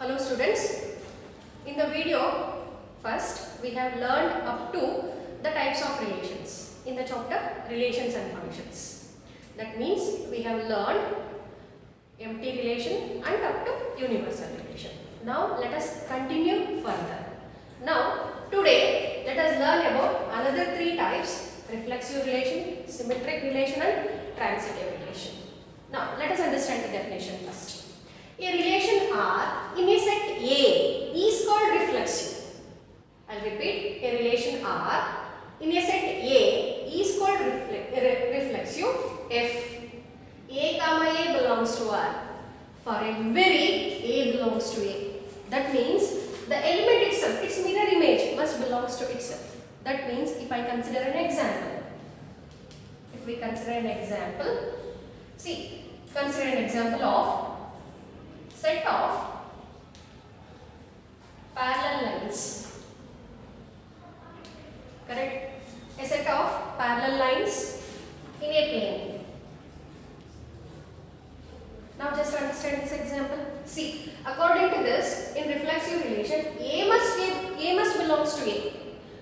Hello students, in the video first we have learned up to the types of relations in the chapter relations and functions. That means we have learned empty relation and up to universal relation. Now let us continue further. Now today let us learn about another three types: reflexive relation, symmetric relation and transitive relation. Now let us understand the definition first. A relation R in a set A is called reflexive. I will repeat, a relation R in a set A is called reflexive if A comma A belongs to R. For every A belongs to A. That means the element itself, its mirror image must belongs to itself. That means if I consider an example, if we consider an example, see, consider an example of set of parallel lines. Correct? A set of parallel lines in a plane. Now just understand this example. See, according to this, in reflexive relation, A must belongs to A,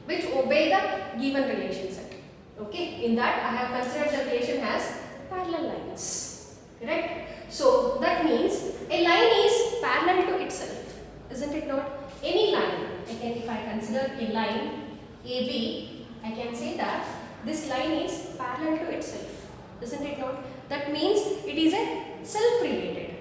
which obey the given relation set. Okay? In that, I have considered the relation as parallel lines. Correct? So that means a line is parallel to itself, isn't it not? Any line, if I consider a line AB, I can say that this line is parallel to itself, isn't it not? That means it is a self-related,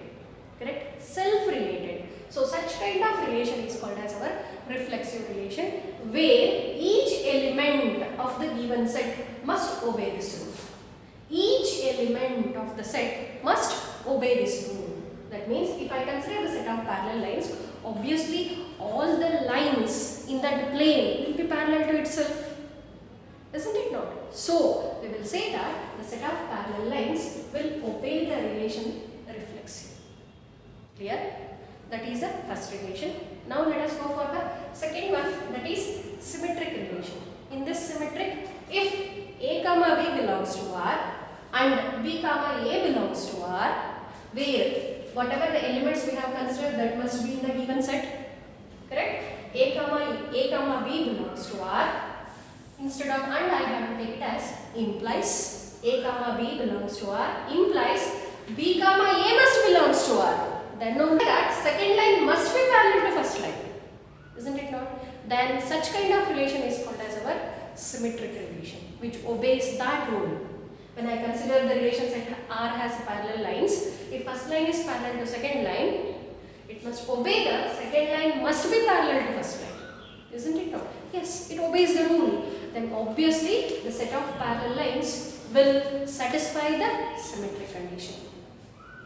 correct? Self-related. So such kind of relation is called as our reflexive relation, where each element of the given set must obey this rule. Each element of the set must obey this rule. That means if I consider the set of parallel lines, obviously all the lines in that plane will be parallel to itself, isn't it not? So we will say that the set of parallel lines will obey the relation reflexive. Clear? That is the first relation. Now let us go for the second one, that is symmetric relation. In this symmetric, if A comma B belongs to R and B comma A belongs to R, where whatever the elements we have considered, that must be in the given set. Correct? A comma B belongs to R. Instead of and, I have to take it as implies A comma B belongs to R implies B comma A must belongs to R. Then only that second line must be parallel to first line, isn't it not? Then such kind of relation is called as our symmetric relation, which obeys that rule. When I consider the relation set R has parallel lines, if first line is parallel to second line, it must obey the second line must be parallel to first line, isn't it not? Yes, it obeys the rule. Then obviously the set of parallel lines will satisfy the symmetric condition.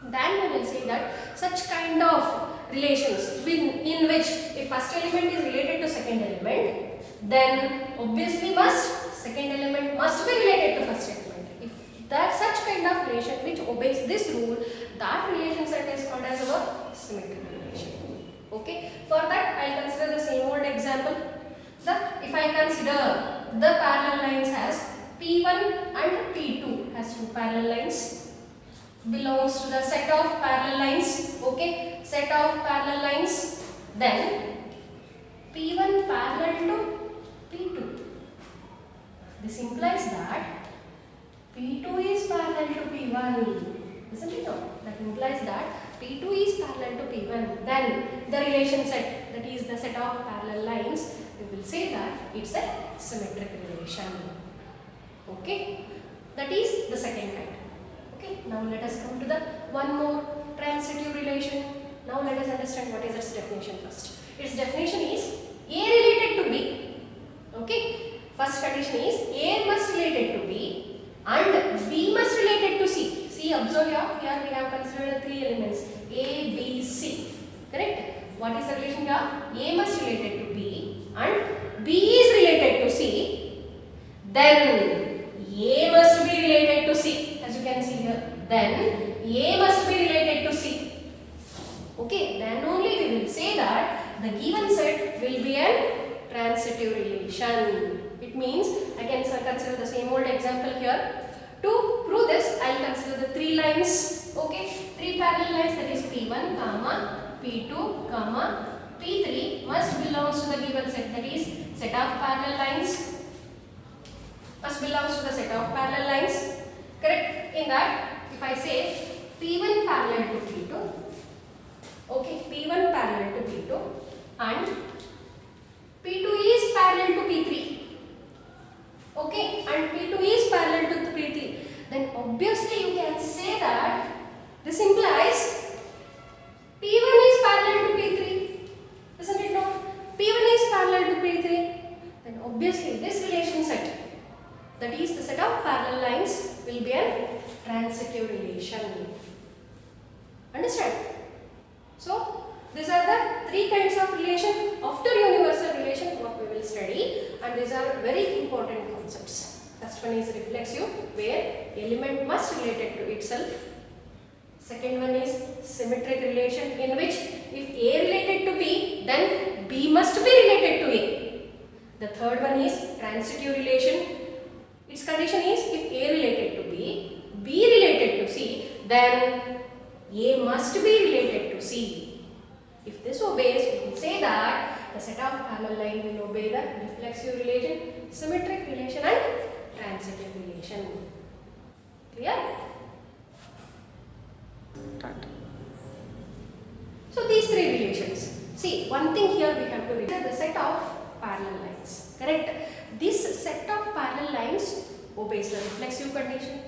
Then we will say that such kind of relations in which if first element is related to second element, then obviously second element must be related to first element. That such kind of relation which obeys this rule, that relation set is called as our symmetric relation. Okay. For that, I will consider the same old example. If I consider the parallel lines as P1 and P2 as two parallel lines, belongs to the set of parallel lines. Okay. Set of parallel lines. Then P1 parallel to P2. This implies that P2 is parallel to P1, isn't it? That implies that P2 is parallel to P1. Then the relation set, that is the set of parallel lines, we will say that it's a symmetric relation. Okay, that is the second kind. Okay, now let us come to the one more transitive relation. Now let us understand what is its definition first. Its definition is A related to B. Okay, first condition is A must related to B and B must related to C. See, observe here we have considered the three elements A, B, C. Correct? What is the relation here? A must related to B and B is related to C. Then A must be related to C. As you can see here. Then A must be related to C. Okay, then only we will say that the given set will be a transitive relation. It means I can consider the same old example here. To prove this, I will consider the three lines. Okay, three parallel lines, that is P1 comma P2 comma P3 must belongs to the given set, that is set of parallel lines must belongs to the set of parallel lines. Correct? In that, if I say P1 parallel to P2, okay, P1 parallel to P2 and P2 is parallel to P3, okay, and P2 is parallel to P3, then obviously you can say that this implies P1 is parallel to P3, isn't it not? P1 is parallel to P3, then obviously this relation set, that is the set of parallel lines, will be a transitive relation. Understand? So these are the three kinds of relation after universal relation what we will study, and these are very important concepts. First one is reflexive, where element must related to itself. Second one is symmetric relation, in which if A related to B, then B must be related to A. The third one is transitive relation. Its condition is if A related to B, B related to C, then A must be related to C. If this obeys, we can say that the set of parallel line will obey the reflexive relation, symmetric relation and transitive relation. Clear? So these three relations. See, one thing here we have to remember, the set of parallel lines. Correct? This set of parallel lines obeys the reflexive condition,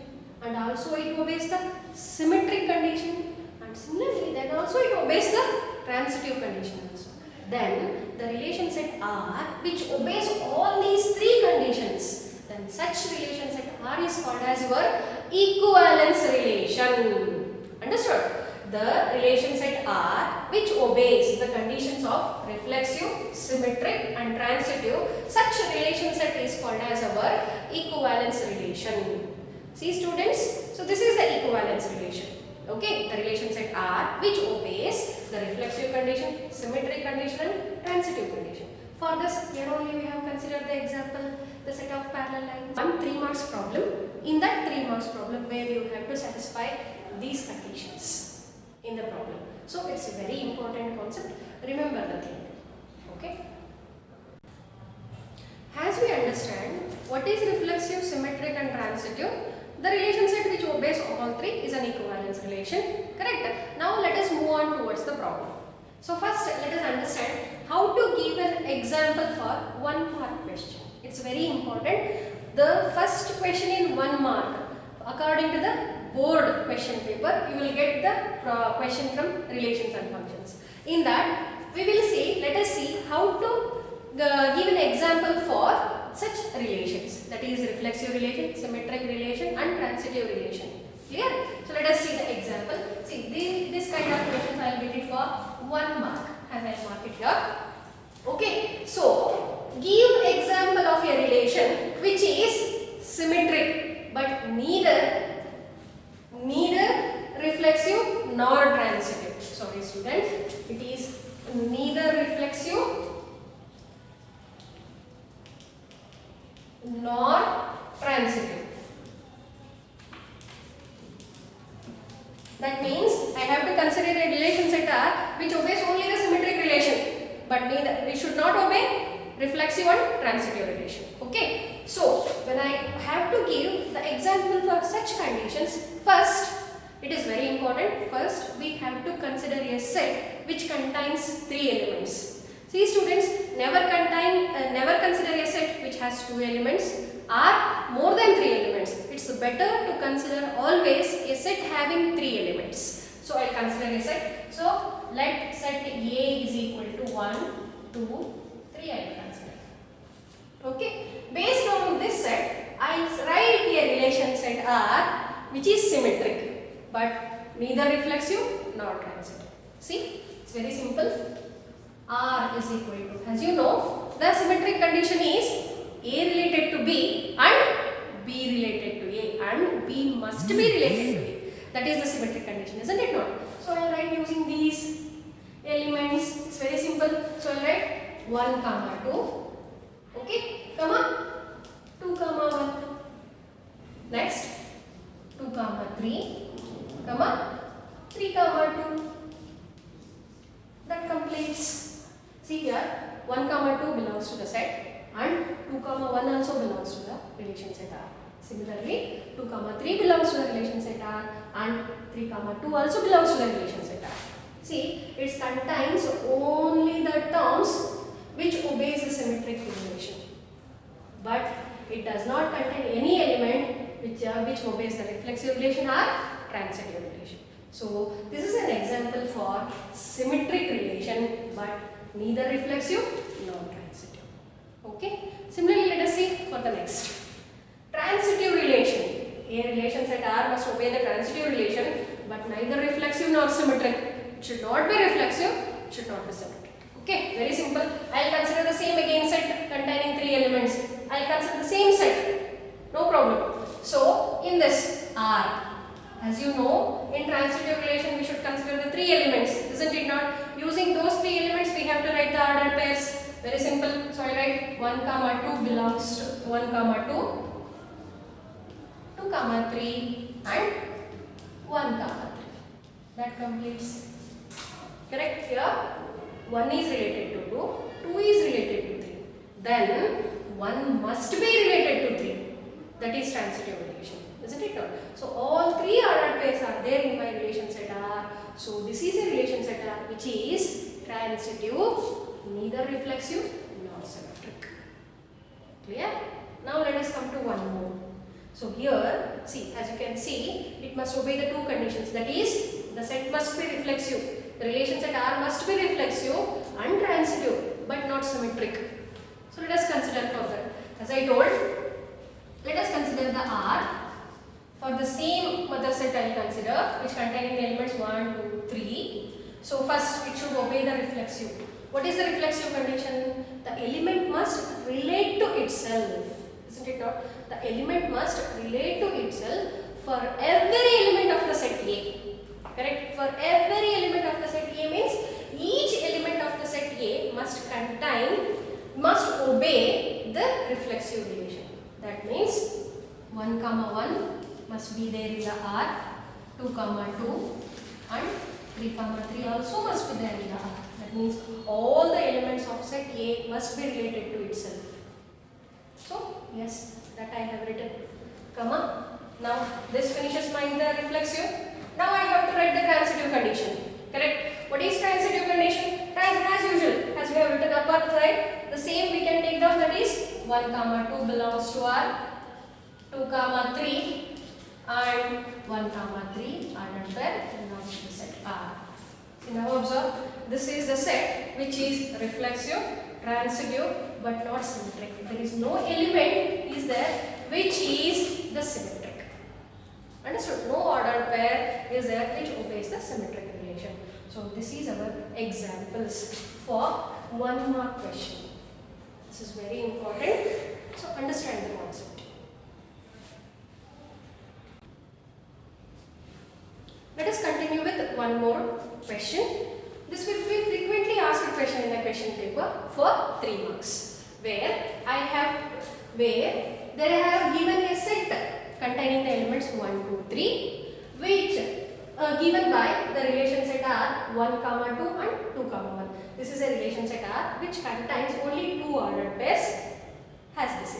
and also it obeys the symmetric condition, and similarly then also it obeys the transitive condition also. Then the relation set R, which obeys all these three conditions, then such relation set R is called as your equivalence relation. Understood? The relation set R, which obeys the conditions of reflexive, symmetric and transitive, such relation set is called as our equivalence relation. See students, so this is the equivalence relation. Okay, the relation set R, which obeys the reflexive condition, symmetric condition and transitive condition. For this, here only we have considered the example, the set of parallel lines. One 3 marks problem. In that 3 marks problem, where you have to satisfy these conditions in the problem. So it's a very important concept. Remember the thing. Okay. As we understand what is reflexive, symmetric and transitive, the relation set which obeys all three is an equivalence relation. Correct? Now let us move on towards the problem. So first let us understand how to give an example for 1 mark question. It's very important. The first question in 1 mark, according to the board question paper, you will get the question from relations and functions. In that we will see, let us see how to give an example for such relations, that is reflexive relation, symmetric relation and transitive relation. Clear? So let us see the example. See, this kind of questions I will get it for 1 mark, and I will mark it here. Okay, so give example of a relation which is symmetric but neither reflexive nor transitive. Sorry students, it is neither reflexive nor transitive. That means I have to consider a relation set R which obeys only the symmetric relation, but neither it should not obey reflexive and transitive relation. Okay. So when I have to give the example for such conditions, first it is very important. First we have to consider a set which contains 3 elements. See students, never consider a set which has 2 elements or more than 3 elements. It's better to consider always a set having 3 elements. So I consider a set. So let set A is equal to 1, 2, 3 I will consider. Okay. Based on this set, I write a relation set R which is symmetric but neither reflexive nor transitive. See, it's very simple. R is equal to, as you know, the symmetric condition is A related to B and B related to A, and B must be related to A. That is the symmetric condition, isn't it not? So I will write using these elements. It's very simple. So I will write 1, 2. Okay, comma 2, 1. Next 2, 3, comma 3, 2. that completes. See here, 1 comma 2 belongs to the set and 2 comma 1 also belongs to the relation set R. Similarly, 2 comma 3 belongs to the relation set R and 3 comma 2 also belongs to the relation set R. See, it contains only the terms which obeys the symmetric relation, but it does not contain any element which obeys the reflexive relation or transitive relation. So this is an example for symmetric relation but neither reflexive nor transitive. Okay. Similarly, let us see for the next. Transitive relation. A relation set R must obey the transitive relation but neither reflexive nor symmetric. It should not be reflexive, it should not be symmetric. Okay, very simple. I will consider the same again set containing 3 elements. I will consider the same set. No problem. So, in this R, as you know, in transitive relation we should consider the 3 elements, isn't it not? Using those 3 elements we have to write the ordered pairs. Very simple. So, I write 1 comma 2 belongs to 1 comma 2, 2 comma 3 and 1 comma 3. That completes. Correct? Here 1 is related to 2, 2 is related to 3. Then 1 must be related to 3. That is transitive relation, isn't it not? So all 3 ordered pairs are there in my relation set R. So this is a relation set R which is transitive, neither reflexive nor symmetric. Clear? Now let us come to one more. So here, see, as you can see, it must obey the 2 conditions. That is, the set must be reflexive. The relation set R must be reflexive and transitive but not symmetric. So let us consider further. As I told, let us consider the R. For the same mother set I will consider, which containing the elements 1, 2, 3. So first it should obey the reflexive. What is the reflexive condition? The element must relate to itself. Isn't it not? The element must relate to itself for every element of the set A. Correct? For every element of the set A means each element of the set A must obey the reflexive relation. That means 1 comma 1 must be there in the R, 2 comma 2 and 3 comma 3 also must be there in the R. That means all the elements of set A must be related to itself. So yes, that I have written. Comma. Now this finishes my reflexive. Now I have to write the transitive condition. Correct? What is transitive condition? As usual, as we have written upper side, the same we can take down, that is 1 comma 2 belongs to R, 2 comma 3 and 1 comma 3 ordered pair belongs to the set R. So now observe, this is the set which is reflexive, transitive but not symmetric. There is no element is there which is the symmetric. Understood? No ordered pair is there which obeys the symmetric relation. So this is our examples for 1 mark question. This is very important. So understand the concept. Let us continue with one more question. This will be frequently asked question in the question paper for 3 marks. Where they have given a set containing the elements 1, 2, 3, which given by the relation set R 1, comma 2 and 2, comma 1. This is a relation set R which contains only 2 ordered pairs as this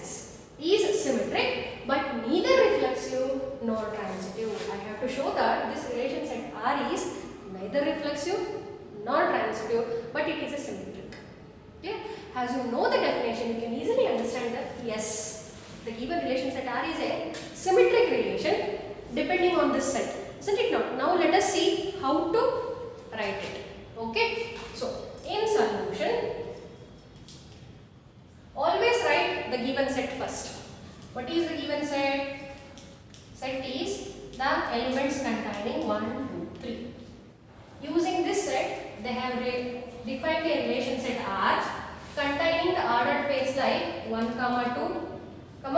is symmetric but neither reflexive nor transitive. I have to show that this relation set R is neither reflexive nor transitive but it is a symmetric. Okay? As you know the definition, you can easily understand that yes, the given relation set R is a symmetric relation depending on this set. Isn't it not? Now let us see how to write it. Okay. So in solution, always write the given set first. What is the given set? Set is the elements containing 1, 2, 3. Using this set, they have defined a relation set R containing the ordered pairs like 1, comma 2, 2,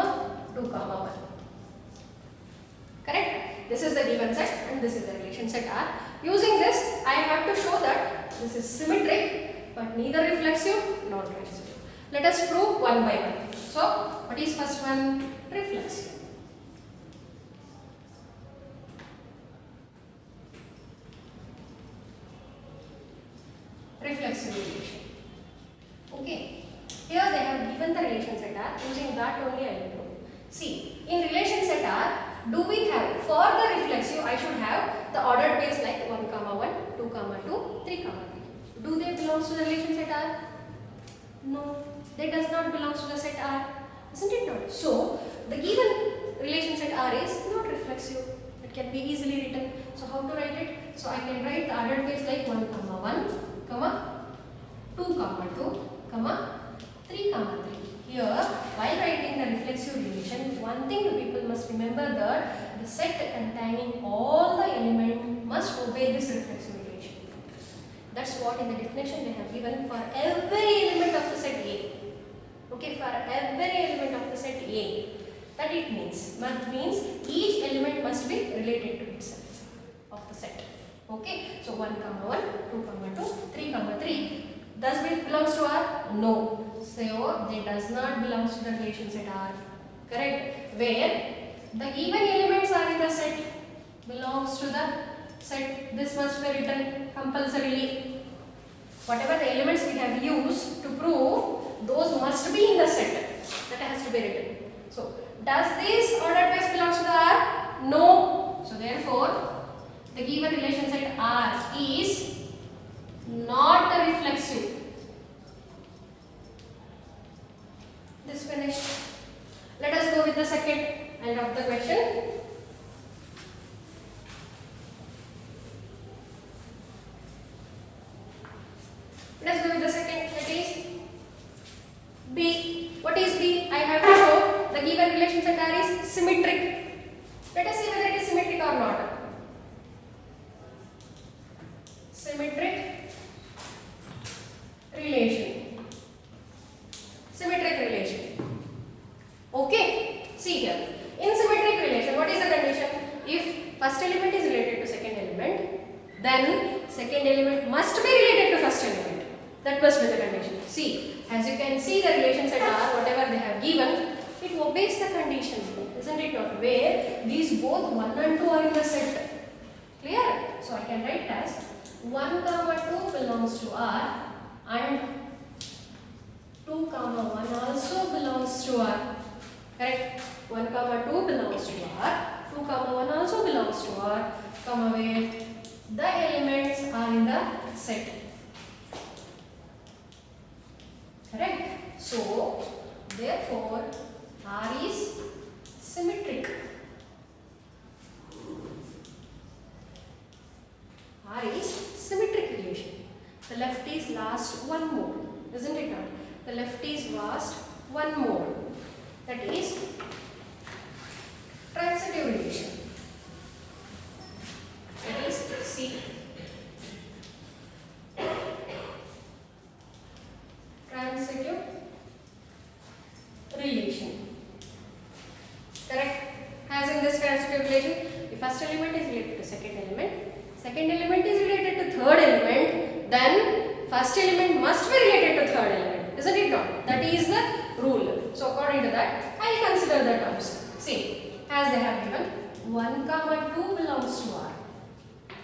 comma 1. Correct? This is the given set and this is the relation set R. Using this, I have to show that this is symmetric but neither reflexive nor transitive. Let us prove one by one. So, what is first one? Reflexive. reflexive relation. Okay. Here they have given the relation set R. Using that only I will prove. See, in relation set R, do we have, for the reflexive, I should have the ordered pairs like 1, 1, 2, 2, 3, 3. Do they belong to the relation set R? No, they does not belong to the set R. Isn't it not? So, the given relation set R is not reflexive. It can be easily written. So, how to write it? So, I can write the ordered pairs like 1, 1, 2, 2, 3, 3. Here, while writing the reflexive relation, one thing the people must remember that the set containing all the elements must obey this reflexive relation. That's what in the definition they have given for every element of the set A. Okay, for every element of the set A. That it means. That means each element must be related to itself of the set. Okay, so 1, 1, 2, 2, 3, 3. Does it belongs to R? No. So they does not belong to the relation set R. Correct? Where the given elements are in the set belongs to the set. This must be written compulsorily. Whatever the elements we have used to prove, those must be in the set. That has to be written. So does this ordered pairs belongs to the R? No. So therefore, the given relation set R is not a reflexive. This finished. Let us go with the second. I'll drop the question. Let us go with the second. That is B. What is B? I have to show the given relation set R is symmetric. Let us see whether it is symmetric or not. Symmetric relation. Symmetric relation. Okay. See here. In symmetric relation, what is the condition? If first element is related to second element, then second element must be related to first element. That must be the condition. See, as you can see the relation set R, whatever they have given, it obeys the condition. Isn't it not? Where these both 1 and 2 are in the set. Clear? So I can write as 1, 2 belongs to R and 2, 1 also belongs to R. Correct? 1, 2 belongs to R. 2, 1 also belongs to R. Where the elements are in the set. Correct? So, therefore, R is symmetric. R is symmetric relation. The left is last one more. Isn't it not? The left is last one more. That is transitive relation. That is C. Transitive relation. Correct? As in this transitive relation, the first element is related to second element is related to third element, then first element must be related to third element. Isn't it not? That is the rule. So according to that, I will consider the terms. See, as they have given, 1, 2 belongs to R.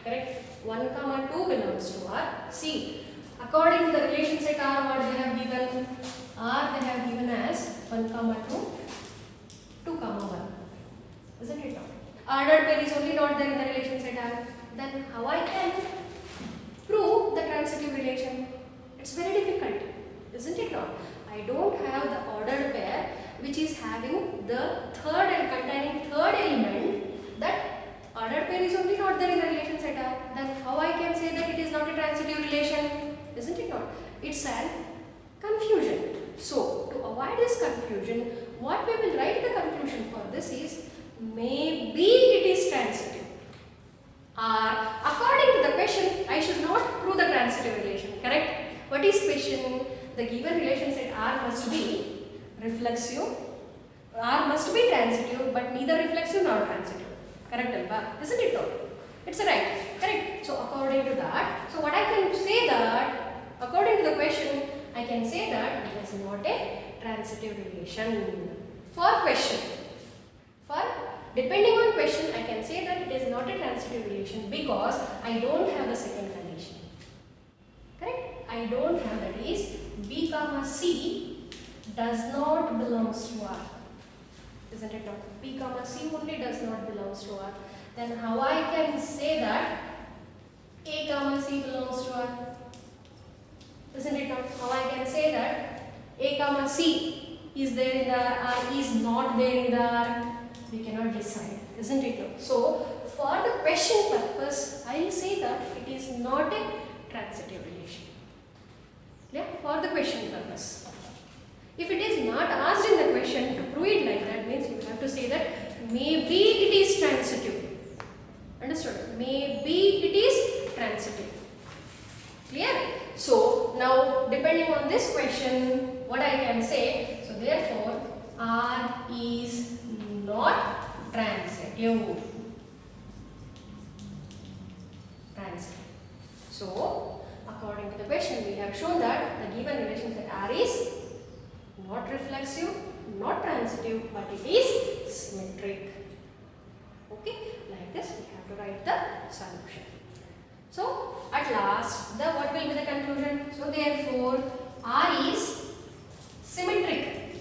Correct? 1, 2 belongs to R. See, according to the relation set R, what they have given? R they have given as 1, 2, 2, 1. Isn't it not? Ordered pair is only not there in the relation set R. Then how I can prove the transitive relation? It's very difficult. Isn't it not? I don't have the ordered pair which is having the third and containing third element. That ordered pair is only not there in the relation set R. Then how I can say that it is not a transitive relation? Isn't it not? It's an confusion. So, to avoid this confusion, what we will write the conclusion for this is, maybe it is transitive. Or, according to the question, I should not prove the transitive relation. Correct? What is question? The given relation set R must be reflexive. R must be transitive, but neither reflexive nor transitive. Correct, Alba? Isn't it not? It's right. Correct. So, according to that, so what I can say that, according to the question, I can say that it is not a transitive relation. For question, for depending on question, I can say that it is not a transitive relation because I don't have the second condition. Correct? I I don't have, that is B comma C does not belongs to R. Isn't it not? B comma C only does not belongs to R. Then how I can say that A comma C belongs to R? Isn't it not? How I can say that A comma C is there in the R is not there in the R? We cannot decide. Isn't it not? So for the question purpose, I will say that it is not a transitive relation. Yeah, for the question purpose. If it is not asked in the question, to prove it like that means you have to say that maybe it is transitive. Understood? Maybe it is transitive. Clear? So now depending on this question, what I can say, so therefore R is not transitive. So according to the question, we have shown that the given relation set R is not reflexive, not transitive, but it is symmetric. Okay, like this we have to write the solution. So at last, what will be the conclusion? So therefore, R is symmetric,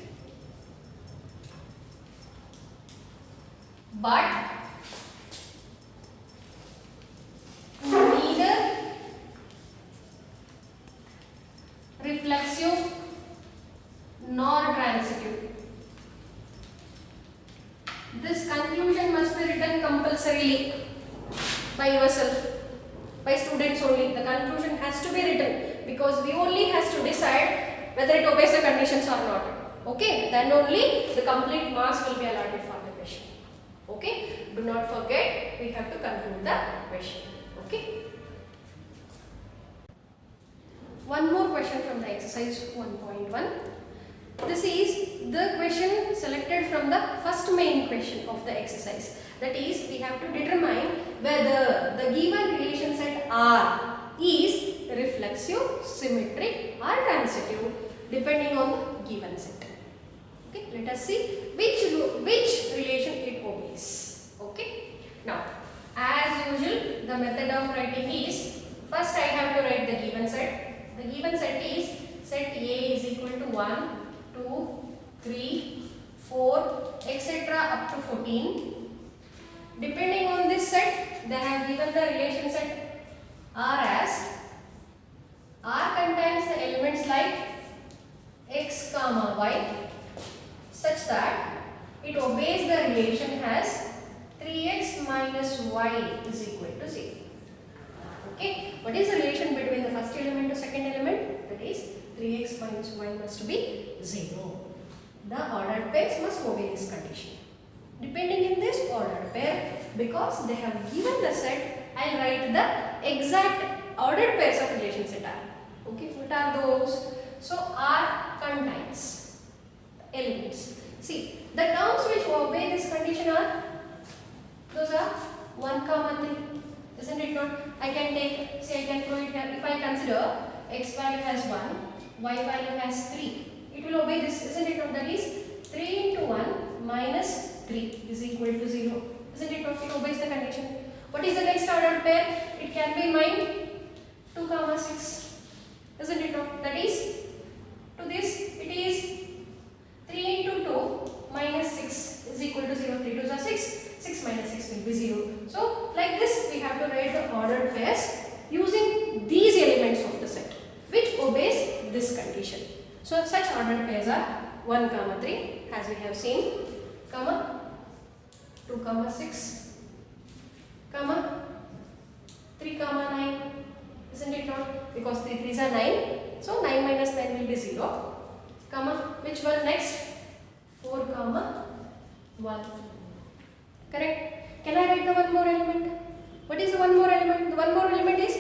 but neither reflexive nor transitive. This conclusion must be written compulsorily by yourself, by students only. The conclusion has to be written because we only has to decide whether it obeys the conditions or not. Okay, then only the complete marks will be allotted for the question. Okay, do not forget we have to conclude the question. Okay. One more question from the exercise 1.1. This is the question selected from the first main question of the exercise. That is, we have to determine whether the given relation set R is reflexive, symmetric or transitive depending on the given set. Okay, let us see which relation it obeys. Okay. Now, as usual, the method of writing is, first I have to write the given set. The given set is set A is equal to 1, 2, 3, 4, etc. up to 14. Depending on this set, they have given the relation set R as R contains the elements like x comma y such that it obeys the relation as 3x minus y is equal to 0. Okay, what is the relation between the first element to second element? That is 3x minus y must be 0. The ordered pairs must obey this condition. Depending in this ordered pair, because they have given the set, I will write the exact ordered pairs of relation set R. Okay, what are those? So R contains elements. See, the terms which obey this condition are, those are 1 comma 3. Isn't it not? I can take, say I can prove it here. If I consider x value has 1, y value has 3, it will obey this. Isn't it not? That is 3 into 1 minus 3 is equal to 0. Isn't it not? It obeys the condition. What is the next ordered pair? It can be mine 2 comma 6. Isn't it not? That is, to this it is 3 into 2 minus 6 is equal to 0. 3 2s are 6. 6 minus 6 will be 0. So like this we have to write the ordered pairs using these elements of the set which obeys this condition. So such ordered pairs are 1 comma 3 as we have seen, comma 2 comma 6, comma 3 comma 9. Isn't it not? Because 3 3s are 9. So 9 minus 9 will be 0. Comma, which one next? 4 comma 1. Correct? Can I write the one more element? What is the one more element? The one more element is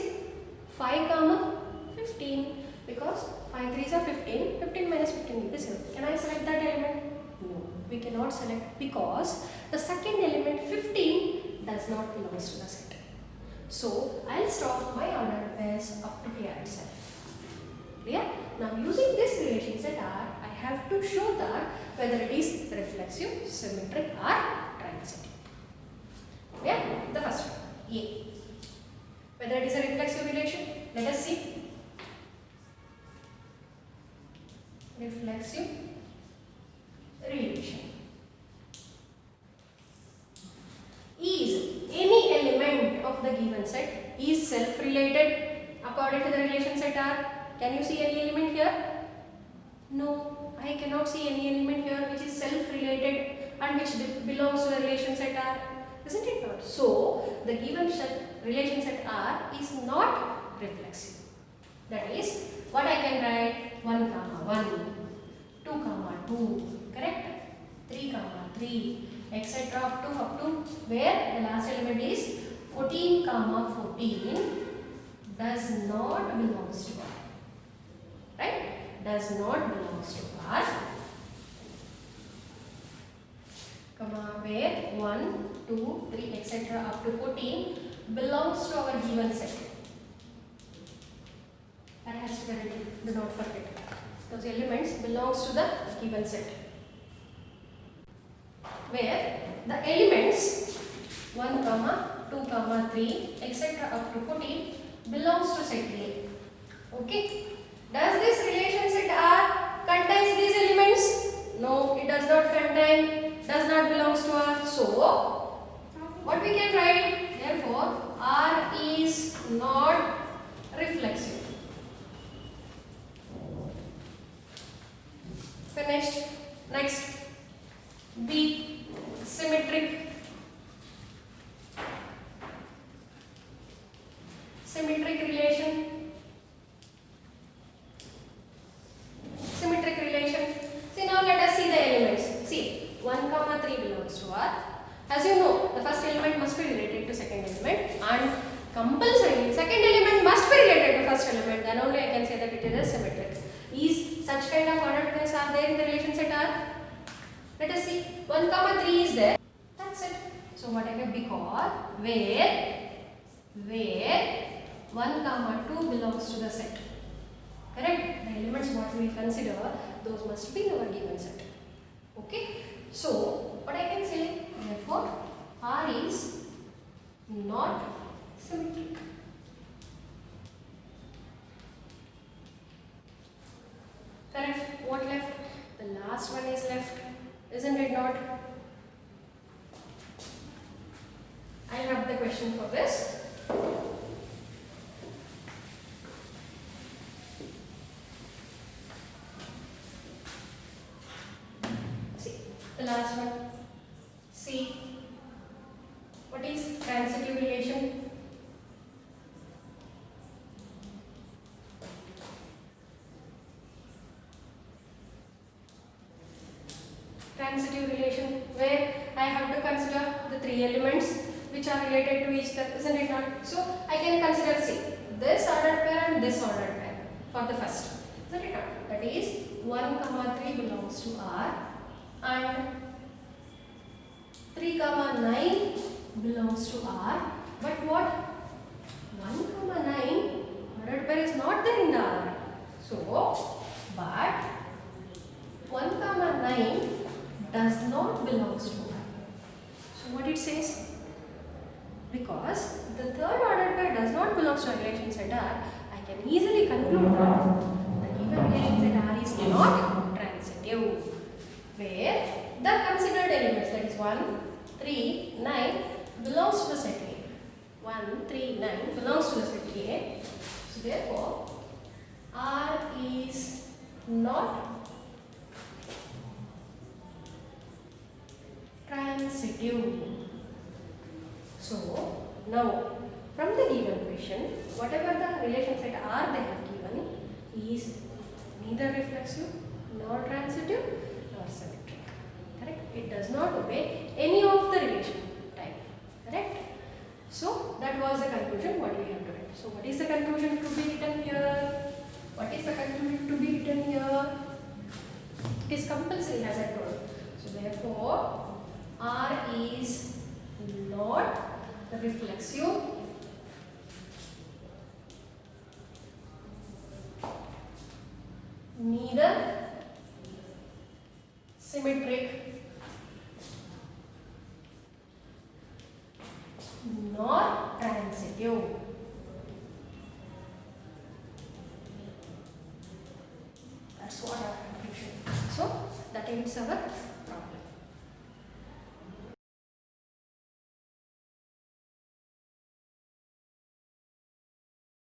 5 comma 15. Because 5 3s are 15. 15 minus 15 will be 0. Can I select that element? No. We cannot select because the second element 15 does not belong to the set. So I will stop my ordered pairs up to here itself. Clear? Now using this relation set R, I have to show that whether it is reflexive, symmetric or transitive. Yeah, the first one, A. Whether it is a reflexive relation, let us see. reflexive relation. Is any element of the given set is self-related according to the relation set R? Can you see any element here? No, I cannot see any element here which is self-related and which belongs to the relation set R. Isn't it not? So, the given relation set R is not reflexive. That is, what I can write 1 comma 1, 2 comma 2, correct? 3 comma 3, etc. up to where the last element is 14 comma 14 does not belongs to R. Right? Does not belongs to R. Comma where 1, 2, 3, etc. up to 14 belongs to our given set. That has to be written. Do not forget. Those elements belongs to the given set. Where the elements 1 comma 2 comma 3 etc. up to 14 belongs to set A. Okay. Does this relation set R contains these elements? No, it does not contain. Does not belongs to R. So, what we can write? Therefore, R is not reflexive. Finished. Next, B, symmetric. Symmetric relation. Symmetric relation. See, now let us see the elements. See, 1 comma 3 belongs to R. As you know, the first element must be related to second element and compulsorily second element must be related to first element. Then only I can say that it is a symmetric. Is such kind of ordered pairs are there in the relation set R? Let us see. 1 comma 3 is there. That's it. So what I can, because where 1 comma 2 belongs to the set. Correct? The elements what we consider, those must be in our given set. Okay? So what I can say, therefore R is not symmetric. Correct? What left? The last one is left. Isn't it not? I have the question for this. See, the last one. See, what is transitive relation? Transitive relation where I have to consider the 3 elements which are related to each other, isn't it not? So I can consider, see, this ordered pair and this ordered pair for the first, isn't it not? That is 1 comma 3 belongs to R and 3 comma 9 belongs to R. But what? 1 comma 9 ordered pair is not there in the R. So, but 1 comma 9 does not belongs to R. So what it says? Because the third ordered pair does not belongs to a relation set R, I can easily conclude that the given relation set R is not transitive. Where the considered elements, that is 1, 3, 9 belongs to the set A. 1, 3, 9 belongs to the set A. So therefore, R is not transitive. So now from the given question, whatever the relation set R they have given is neither reflexive nor transitive nor symmetric. Correct? It does not obey any of the relation type. Correct? So that was the conclusion what we have to write. So what is the conclusion to be written here? What is the conclusion to be written here? It is compulsory as I told. So therefore R is not reflexive neither symmetric nor transitive. That's what our conclusion. ends our